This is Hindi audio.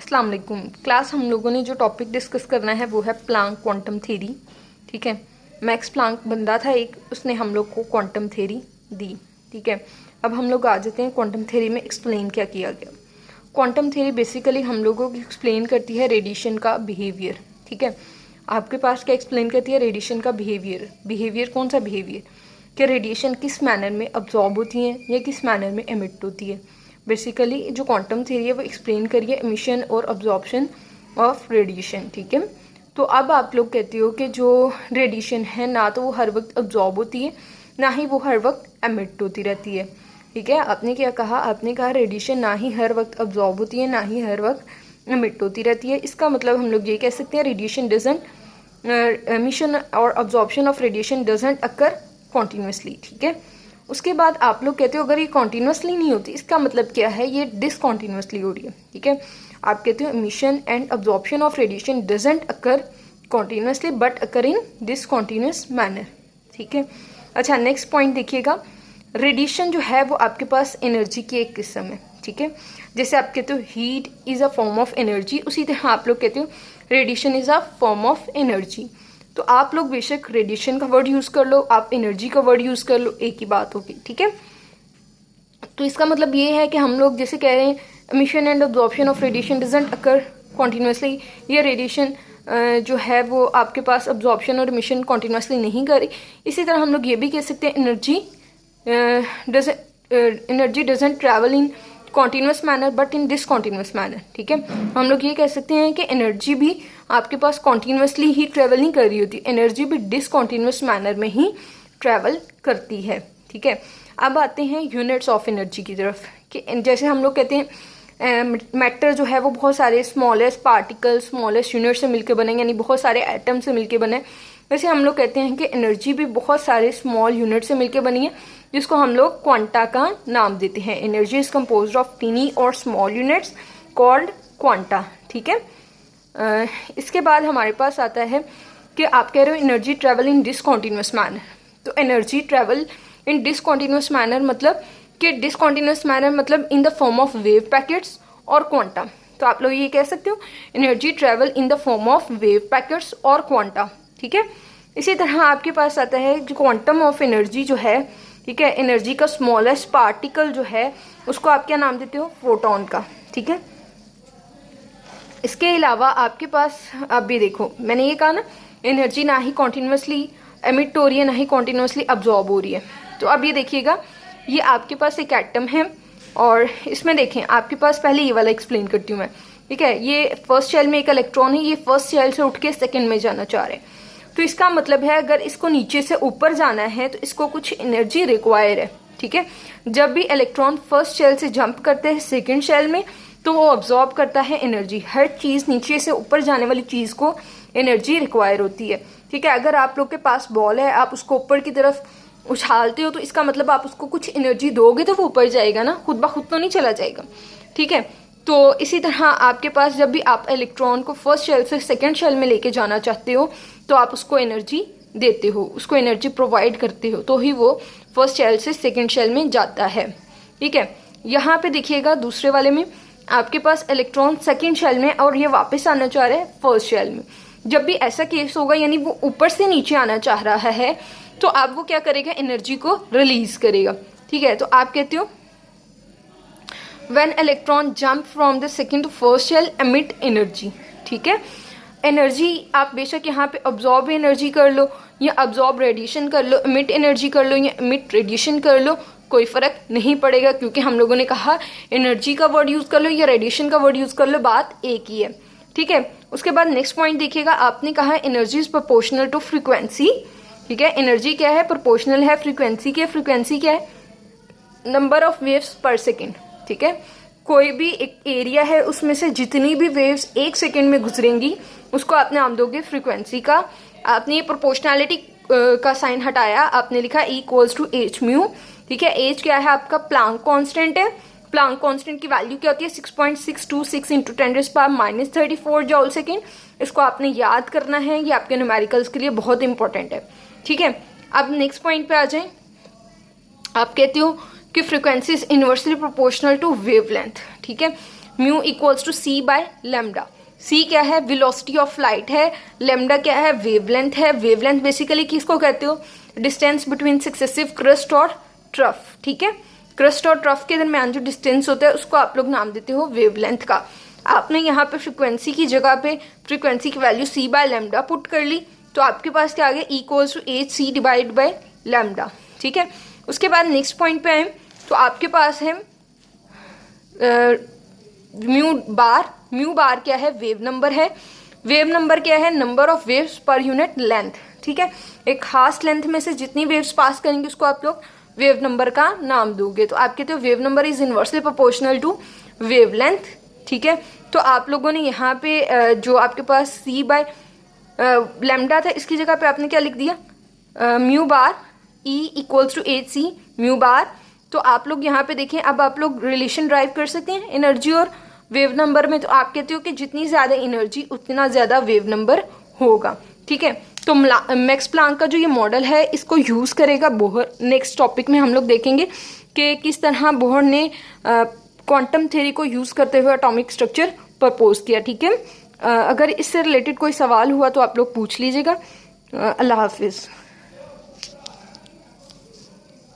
अस्सलाम वालेकुम। क्लास हम लोगों ने जो टॉपिक डिस्कस करना है वो है प्लांक क्वांटम थ्योरी। ठीक है, मैक्स प्लांक बंदा था एक, उसने हम लोग को क्वांटम थ्योरी दी। ठीक है, अब हम लोग आ जाते हैं क्वांटम थ्योरी में एक्सप्लेन क्या किया गया। क्वांटम थ्योरी बेसिकली हम लोगों को एक्सप्लेन करती है रेडिएशन का बिहेवियर। ठीक है, आपके पास क्या एक्सप्लेन करती है? रेडिएशन का बिहेवियर। बिहेवियर कौन सा बिहेवियर? कि रेडिएशन किस मैनर में अब्जॉर्ब होती है या किस मैनर में एमिट होती है। बेसिकली जो क्वांटम थ्योरी है वो एक्सप्लेन करिए एमिशन और अब्जॉर्प्शन ऑफ रेडिएशन। ठीक है, तो अब आप लोग कहते हो कि जो रेडिएशन है ना तो वो हर वक्त अब्जॉर्ब होती है, ना ही वो हर वक्त एमिट होती रहती है। ठीक है, आपने क्या कहा? आपने कहा रेडिएशन ना ही हर वक्त अब्जॉर्ब होती है, ना ही हर वक्त एमिट होती रहती है। इसका मतलब हम लोग ये कह सकते हैं रेडिएशन डजंट एमिशन और absorption of radiation doesn't occur continuously. ठीक है, उसके बाद आप लोग कहते हो अगर ये कॉन्टीन्यूसली नहीं होती, इसका मतलब क्या है? ये डिसकॉन्टीन्यूसली हो रही है। ठीक है, आप कहते हो emission and absorption of radiation doesn't occur continuously but occur in discontinuous manner. ठीक है, अच्छा नेक्स्ट पॉइंट देखिएगा। रेडिएशन जो है वो आपके पास एनर्जी की एक किस्म है। ठीक है, जैसे आप कहते हो heat is a form of energy, उसी तरह आप लोग कहते हो radiation is a form of energy. तो आप लोग बेशक रेडिएशन का वर्ड यूज कर लो, आप एनर्जी का वर्ड यूज कर लो, एक ही बात होगी। ठीक है, तो इसका मतलब ये है कि हम लोग जैसे कह रहे हैं emission and absorption of radiation doesn't occur continuously, ये रेडिएशन जो है वो आपके पास अब्जॉर्प्शन और एमिशन कॉन्टीन्यूसली नहीं करे। इसी तरह हम लोग ये भी कह सकते हैं energy doesn't travel in continuous manner but in discontinuous manner. ठीक है, हम लोग ये कह सकते हैं कि एनर्जी भी आपके पास कॉन्टीन्यूसली ही ट्रैवल नहीं कर रही होती, एनर्जी भी डिसकॉन्टीन्यूस मैनर में ही ट्रैवल करती है। ठीक है, अब आते हैं यूनिट्स ऑफ एनर्जी की तरफ कि जैसे हम लोग कहते हैं मैटर जो है वो बहुत सारे स्मॉलेस्ट पार्टिकल स्मॉलेस्ट यूनिट से मिलकर बने, यानी बहुत सारे एटम से मिलकर बने। वैसे हम लोग कहते हैं कि एनर्जी भी बहुत सारे स्मॉल यूनिट से मिलकर बनी है, जिसको हम लोग क्वांटा का नाम देते हैं। Energy is composed of tiny और स्मॉल यूनिट्स कॉल्ड क्वांटा। ठीक है, इसके बाद हमारे पास आता है कि आप कह रहे हो energy travel in discontinuous manner. तो energy travel in discontinuous manner मतलब कि डिसकॉन्टीन्यूस मैनर मतलब in the form of wave packets और क्वांटा। तो आप लोग ये कह सकते हो energy travel in the form of wave packets और क्वांटा। ठीक है, इसी तरह आपके पास आता है जो क्वांटम ऑफ एनर्जी जो है। ठीक है, एनर्जी का स्मॉलेस्ट पार्टिकल जो है उसको आप क्या नाम देते हो? फोटोन का। ठीक है, इसके अलावा आपके पास अब भी देखो, मैंने ये कहा ना एनर्जी ना ही कॉन्टीन्यूसली एमिट हो रही है, ना ही कॉन्टीन्यूसली अब्जॉर्ब हो रही है। तो अब ये देखिएगा, ये आपके पास एक एटम है और इसमें देखें आपके पास, पहले ये वाला एक्सप्लेन करती हूँ मैं। ठीक है, ये फर्स्ट शेल में एक इलेक्ट्रॉन है, ये फर्स्ट शेल से उठ के सेकेंड में जाना चाह रहे हैं। तो इसका मतलब है अगर इसको नीचे से ऊपर जाना है तो इसको कुछ एनर्जी रिक्वायर है। ठीक है, जब भी इलेक्ट्रॉन फर्स्ट शेल से जंप करते हैं सेकेंड शेल में तो वो ऑब्जॉर्ब करता है एनर्जी। हर चीज नीचे से ऊपर जाने वाली चीज को एनर्जी रिक्वायर होती है। ठीक है, अगर आप लोग के पास बॉल है, आप उसको ऊपर की तरफ उछालते हो तो इसका मतलब आप उसको कुछ एनर्जी दोगे तो वो ऊपर जाएगा ना, खुद ब खुद तो नहीं चला जाएगा। ठीक है, तो इसी तरह आपके पास जब भी आप इलेक्ट्रॉन को फर्स्ट शेल से सेकेंड शेल में लेके जाना चाहते हो तो आप उसको एनर्जी देते हो, उसको एनर्जी प्रोवाइड करते हो, तो ही वो फर्स्ट शेल से सेकेंड शेल में जाता है। ठीक है, यहाँ पे देखिएगा दूसरे वाले में आपके पास इलेक्ट्रॉन सेकेंड शेल में और ये वापस आना चाह रहा है फर्स्ट शेल में। जब भी ऐसा केस होगा, यानी वो ऊपर से नीचे आना चाह रहा है, तो आप वो क्या करेगा? एनर्जी को रिलीज करेगा। ठीक है, तो आप कहते हो when electron jump from the second to first shell emit energy. ठीक है, एनर्जी आप बेशक यहाँ पे अब्जॉर्ब एनर्जी कर लो या अब्जॉर्ब रेडिएशन कर लो, एमिट एनर्जी कर लो या एमिट रेडिएशन कर लो, कोई फर्क नहीं पड़ेगा, क्योंकि हम लोगों ने कहा एनर्जी का वर्ड यूज कर लो या रेडिएशन का वर्ड यूज कर लो, बात एक ही है। ठीक है, उसके बाद नेक्स्ट पॉइंट देखिएगा, आपने कहा energy is proportional to frequency. ठीक है, एनर्जी क्या है? प्रोपोर्शनल है फ्रीक्वेंसी के। फ्रीक्वेंसी क्या है? नंबर ऑफ वेव्स पर सेकेंड। ठीक है, कोई भी एक एरिया है उसमें से जितनी भी वेव्स एक सेकेंड में गुजरेंगी उसको आप नाम दोगे फ्रीक्वेंसी का। आपने ये प्रोपोर्शनैलिटी का साइन हटाया, आपने लिखा E equals to H mu. ठीक है, एच क्या है आपका? प्लांक कांस्टेंट है। प्लांक कांस्टेंट की वैल्यू क्या होती है? 6.626 इंटू 10⁻34 जॉल सेकेंड। इसको आपने याद करना है, ये आपके न्यूमेरिकल्स के लिए बहुत इंपॉर्टेंट है। ठीक है, अब नेक्स्ट पॉइंट पे आ जाएं। आप कहते हो कि frequency is inversely proportional to wavelength. ठीक है, mu equals to C by lambda. C क्या है, वेलोसिटी ऑफ लाइट है, लैम्डा क्या है, वेवलेंथ है। वेवलेंथ बेसिकली किसको कहते हो, डिस्टेंस बिटवीन सक्सेसिव क्रस्ट और ट्रफ, ठीक है। क्रस्ट और ट्रफ के दरमियान जो डिस्टेंस होता है उसको आप लोग नाम देते हो वेवलेंथ का। आपने यहाँ पे फ्रीक्वेंसी की जगह पे फ्रीक्वेंसी की value c by lambda put कर ली, तो आपके पास क्या आ गया, equals to h c divide by lambda, ठीक है। उसके बाद नेक्स्ट पॉइंट पे आए तो आपके पास है म्यू बार। म्यू बार क्या है, वेव नंबर है। वेव नंबर क्या है, number of waves per unit length, ठीक है। एक खास लेंथ में से जितनी वेव्स पास करेंगे उसको आप लोग वेव नंबर का नाम दोगे। तो आप कहते हो wave number is inversely proportional to wavelength, ठीक है। तो आप लोगों ने यहाँ पे जो आपके पास सी बाय लैम्डा था इसकी जगह पे आपने क्या लिख दिया, mu bar e equals to h c mu bar. तो आप लोग यहाँ पे देखें, अब आप लोग रिलेशन ड्राइव कर सकते हैं एनर्जी और वेव नंबर में। तो आप कहते हो कि जितनी ज़्यादा एनर्जी उतना ज़्यादा वेव नंबर होगा, ठीक है। तो मैक्स प्लैंक का जो ये मॉडल है इसको यूज़ करेगा बोहर। नेक्स्ट टॉपिक में हम लोग देखेंगे कि किस तरह बोहर ने क्वांटम थ्योरी को यूज़ करते हुए एटॉमिक स्ट्रक्चर प्रपोज किया, ठीक है। अगर इससे रिलेटेड कोई सवाल हुआ तो आप लोग पूछ लीजिएगा। अल्लाह हाफिज़।